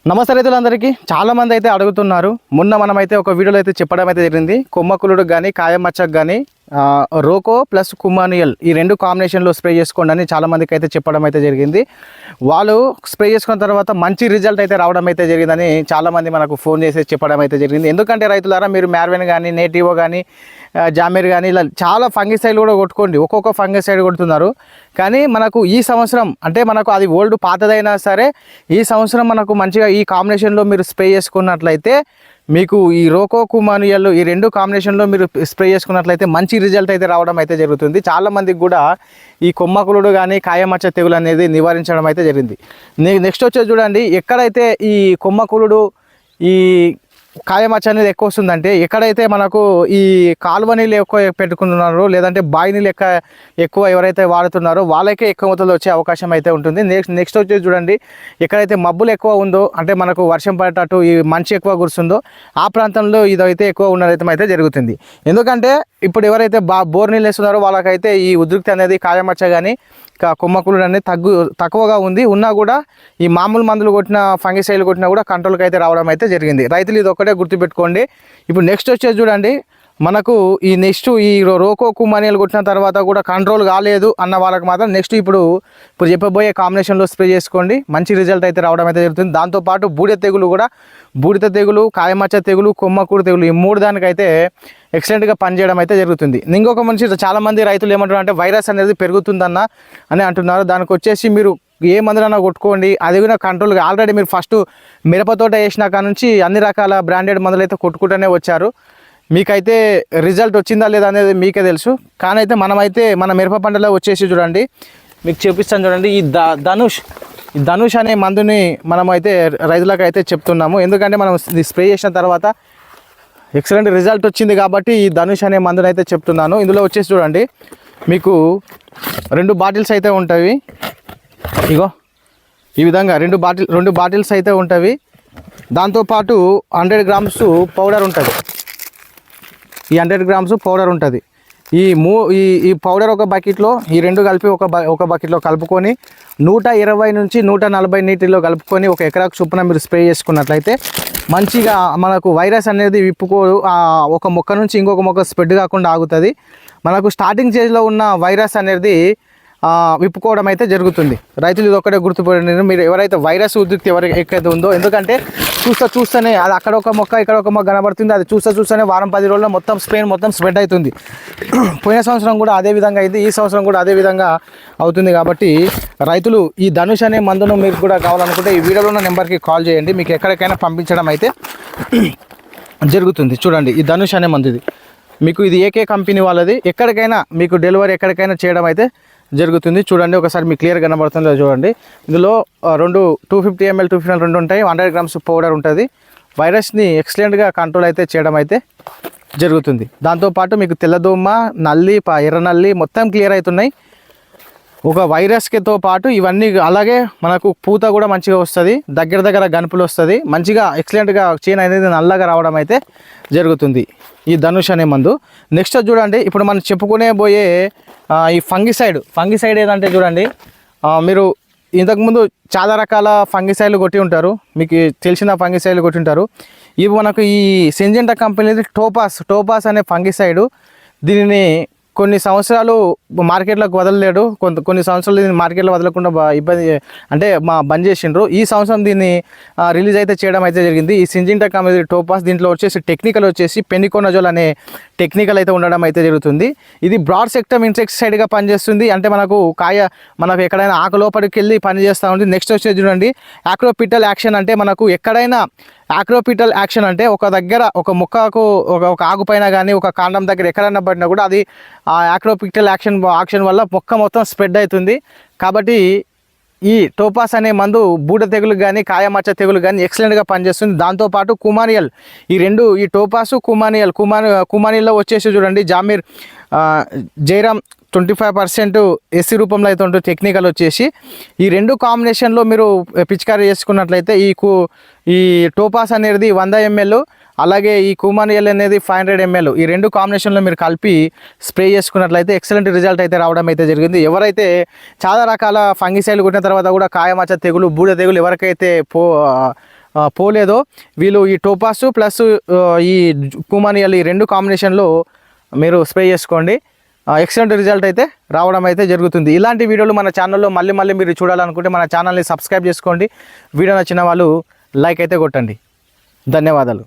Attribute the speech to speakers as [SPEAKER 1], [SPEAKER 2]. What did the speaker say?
[SPEAKER 1] నమస్తే రైతులందరికీ చాలామంది అయితే అడుగుతున్నారు. మొన్న మనమైతే ఒక వీడియోలో అయితే చెప్పడం అయితే జరిగింది. కొమ్మకులుడు కానీ కాయమచ్చకు కానీ రోకో ప్లస్ కుమానియల్ ఈ రెండు కాంబినేషన్లో స్ప్రే చేసుకోండి అని చాలామందికి అయితే చెప్పడం అయితే జరిగింది. వాళ్ళు స్ప్రే చేసుకున్న తర్వాత మంచి రిజల్ట్ అయితే రావడం అయితే జరిగిందని చాలామంది మనకు ఫోన్ చేసి చెప్పడం అయితే జరిగింది. ఎందుకంటే రైతులారా, మీరు మ్యార్వెన్ కానీ నేటివో కానీ జామీర్ కానీ ఇలా చాలా ఫంగిసైడ్ కూడా కొట్టుకోండి, ఒక్కొక్క ఫంగిసైడ్ కొడుతున్నారు. కానీ మనకు ఈ సంవత్సరం అంటే మనకు అది ఓల్డ్ పాతదైనా సరే ఈ సంవత్సరం మనకు మంచిగా ఈ కాంబినేషన్లో మీరు స్ప్రే చేసుకున్నట్లయితే మీకు ఈ రోకో కుమానియల్ ఈ రెండు కాంబినేషన్లో మీరు స్ప్రే చేసుకున్నట్లయితే మంచి రిజల్ట్ అయితే రావడం అయితే జరుగుతుంది. చాలామందికి కూడా ఈ కొమ్మకులుడు కానీ కాయమచ్చ తెగులు అనేది నివారించడం అయితే జరిగింది. నెక్స్ట్ వచ్చేది చూడండి, ఎక్కడైతే ఈ కొమ్మకులుడు ఈ కాయమచ్చ అనేది ఎక్కువ వస్తుందంటే ఎక్కడైతే మనకు ఈ కాలువ నీళ్ళు ఎక్కువ పెట్టుకుంటున్నారో లేదంటే బావి నీళ్ళు ఎక్కువ ఎవరైతే వాడుతున్నారో వాళ్ళకే ఎక్కువ మొత్తంలో వచ్చే అవకాశం అయితే ఉంటుంది. నెక్స్ట్ వచ్చేసి చూడండి, ఎక్కడైతే మబ్బులు ఎక్కువ ఉందో అంటే మనకు వర్షం పడేటట్టు ఈ మంచు ఎక్కువ కురుస్తుందో ఆ ప్రాంతంలో ఇదైతే ఎక్కువ ఉండడం అయితే జరుగుతుంది. ఎందుకంటే ఇప్పుడు ఎవరైతే బోర్ నీళ్ళు వేస్తున్నారో వాళ్ళకైతే ఈ ఉద్రిక్తి అనేది కాయమచ్చ కానీ కొమ్మకులుడు అనేది తక్కువగా ఉంది. ఉన్నా కూడా ఈ మామూలు మందులు కొట్టిన ఫంగిసైడ్లు కొట్టినా కూడా కంట్రోల్కి అయితే రావడం అయితే జరిగింది. రైతులు ఇది ఒక్కటే గుర్తుపెట్టుకోండి. ఇప్పుడు నెక్స్ట్ వచ్చేసి చూడండి, మనకు ఈ నెక్స్ట్ ఈ రోకో కుమానియల్ కొట్టిన తర్వాత కూడా కంట్రోల్ కాలేదు అన్న వాళ్ళకి మాత్రం నెక్స్ట్ ఇప్పుడు చెప్పబోయే కాంబినేషన్లో స్ప్రే చేసుకోండి, మంచి రిజల్ట్ అయితే రావడం అయితే జరుగుతుంది. దాంతోపాటు బూడిద తెగులు కాయమచ్చ తెగులు కొమ్మకుడు తెగులు ఈ మూడు దానికైతే ఎక్సలెంట్గా పనిచేయడం అయితే జరుగుతుంది. ఇంకొక మనిషి చాలామంది రైతులు ఏమంటున్నారు అంటే వైరస్ అనేది పెరుగుతుందన్న అని అంటున్నారు. దానికి వచ్చేసి మీరు ఏ మందులన్నా కొట్టుకోండి, అది కూడా కంట్రోల్గా ఆల్రెడీ మీరు ఫస్ట్ మిరపతోట వేసిన కాడ నుంచి అన్ని రకాల బ్రాండెడ్ మందులు అయితే కొట్టుకుంటూనే వచ్చారు. మీకైతే రిజల్ట్ వచ్చిందా లేదా అనేది మీకే తెలుసు. కానీ అయితే మనమైతే మన మిరప పంటలో వచ్చేసి చూడండి, మీకు చూపిస్తాను చూడండి, ఈ ధనుష్ అనే మందుని మనమైతే రైతులకు అయితే చెప్తున్నాము. ఎందుకంటే మనం ఇది స్ప్రే చేసిన తర్వాత ఎక్సలెంట్ రిజల్ట్ వచ్చింది కాబట్టి ఈ ధనుష్ అనే మందుని అయితే చెప్తున్నాను. ఇందులో వచ్చేసి చూడండి, మీకు 2 బాటిల్స్ అయితే ఉంటాయి. ఇగో ఈ విధంగా 2 బాటిల్స్ అయితే ఉంటాయి. దాంతోపాటు 100 గ్రామ్స్ పౌడర్ ఉంటుంది. ఈ 100 గ్రామ్స్ పౌడర్ ఉంటుంది. ఈ పౌడర్ ఒక బకెట్లో ఈ 2 కలిపి ఒక బకెట్లో కలుపుకొని 120 నుంచి 140 నీటిలో కలుపుకొని 1 ఎకరాకు చొప్పున మీరు స్ప్రే చేసుకున్నట్లయితే మంచిగా మనకు వైరస్ అనేది ఒక మొక్క నుంచి ఇంకొక మొక్క స్ప్రెడ్ కాకుండా ఆగుతుంది. మనకు స్టార్టింగ్ స్టేజ్లో ఉన్న వైరస్ అనేది విప్పుకోవడం అయితే జరుగుతుంది. రైతులు ఇది ఒక్కటే గుర్తుపడండి, మీరు ఎవరైతే వైరస్ ఉద్రిక్తి ఎక్కడైతే ఉందో, ఎందుకంటే చూస్తూనే అది అక్కడ ఒక మొక్క ఇక్కడ ఒక మొక్క కనబడుతుంది, అది చూస్తూనే వారం 10 రోజుల్లో మొత్తం స్ప్రెడ్ అవుతుంది. పోయిన సంవత్సరం కూడా అదే విధంగా అయింది, ఈ సంవత్సరం కూడా అదే విధంగా అవుతుంది. కాబట్టి రైతులు ఈ ధనుష్ అనే మందును మీరు కూడా కావాలనుకుంటే ఈ వీడియోలో ఉన్న నెంబర్కి కాల్ చేయండి, మీకు ఎక్కడికైనా పంపించడం అయితే జరుగుతుంది. చూడండి, ఈ ధనుష్ అనే మందు మీకు ఇది ఏకే కంపెనీ వాళ్ళది, ఎక్కడికైనా మీకు డెలివరీ ఎక్కడికైనా చేయడం అయితే జరుగుతుంది. చూడండి ఒకసారి మీకు క్లియర్ కనబడుతుందో చూడండి. ఇందులో 250 ml 250 ml 2 ఉంటాయి. 100 గ్రామ్స్ పౌడర్ ఉంటుంది. వైరస్ని ఎక్సలెంట్గా కంట్రోల్ అయితే చేయడం అయితే జరుగుతుంది. దాంతోపాటు మీకు తెల్లదోమ, నల్లి, ఎర్ర నల్లి మొత్తం క్లియర్ అవుతున్నాయి. ఒక వైరస్కితో పాటు ఇవన్నీ అలాగే మనకు పూత కూడా మంచిగా వస్తుంది, దగ్గర గనుపులు వస్తుంది, మంచిగా ఎక్సలెంట్గా చేను అనేది నల్లగా రావడం అయితే జరుగుతుంది ఈ ధనుష్ అనే మందు. నెక్స్ట్ చూడండి, ఇప్పుడు మనం చెప్పుకునే పోయే ఈ ఫంగిసైడ్ ఏదంటే చూడండి, మీరు ఇంతకుముందు చాలా రకాల ఫంగిసైడ్లు కొట్టి ఉంటారు, మీకు తెలిసిన ఫంగిసైడ్లు కొట్టి ఉంటారు. ఇవి మనకు ఈ సింజెంటా కంపెనీది టోపాస్ అనే ఫంగిసైడ్. దీనిని కొన్ని సంవత్సరాలు మార్కెట్లోకి వదలలేడు, కొన్ని సంవత్సరాలు దీన్ని మార్కెట్లో వదలకుండా ఇబ్బంది అంటే బంద్ చేసిండ్రు. ఈ సంవత్సరం దీన్ని రిలీజ్ అయితే చేయడం అయితే జరిగింది. ఈ సింజెంటా కంపెనీ టోపాస్, దీంట్లో వచ్చేసి టెక్నికల్ వచ్చేసి పెనికోనజోల్ అనే టెక్నికల్ అయితే ఉండడం అయితే జరుగుతుంది. ఇది బ్రాడ్ సెక్టమ్ ఇన్సెక్టిసైడ్గా పనిచేస్తుంది. అంటే మనకు ఎక్కడైనా ఆకు లోపలికి వెళ్ళి పనిచేస్తూ ఉంది. నెక్స్ట్ వచ్చేసి చూడండి, యాక్రోపిటల్ యాక్షన్ అంటే మనకు ఎక్కడైనా యాక్రోపిటల్ యాక్షన్ అంటే ఒక దగ్గర ఒక మొక్కకు ఒక ఆకు పైన కానీ ఒక కాండం దగ్గర ఎక్కడైనా పడినా కూడా అది ఆ యాక్రోపిటల్ యాక్షన్ వల్ల మొక్క మొత్తం స్ప్రెడ్ అవుతుంది. కాబట్టి ఈ టోపాస్ అనే మందు బూడ తెగులు కానీ కాయమచ్చ తెగులు కానీ ఎక్సలెంట్గా పనిచేస్తుంది. దాంతోపాటు కుమానియల్ ఈ టోపాసు కుమానియల్లో వచ్చేసి చూడండి, జామీర్ జైరామ్ 25% ఎస్సీ రూపంలో అయితే ఉంటుంది. టెక్నికల్ వచ్చేసి ఈ 2 కాంబినేషన్లో మీరు పిచికారీ చేసుకున్నట్లయితే ఈ టోపాస్ అనేది 100 ml, అలాగే ఈ కుమానియల్ అనేది 500 ml ఈ 2 కాంబినేషన్లో మీరు కలిపి స్ప్రే చేసుకున్నట్లయితే ఎక్సలెంట్ రిజల్ట్ అయితే రావడం అయితే జరిగింది. ఎవరైతే చాలా రకాల ఫంగిసైడ్లు కొట్టిన తర్వాత కూడా కాయమచ్చ తెగులు, బూడిద తెగులు ఎవరికైతే పోలేదో వీళ్ళు ఈ టోపాస్ ప్లస్ ఈ కుమానియల్ ఈ రెండు కాంబినేషన్లో మీరు స్ప్రే చేసుకోండి. ఎక్సలెంట్ రిజల్ట్ అయితే రావడం అయితే జరుగుతుంది. ఇలాంటి వీడియోలు మన ఛానల్లో మళ్ళీ మీరు చూడాలనుకుంటే మన ఛానల్ని సబ్స్క్రైబ్ చేసుకోండి. వీడియో నచ్చిన వాళ్ళు లైక్ అయితే కొట్టండి. ధన్యవాదాలు.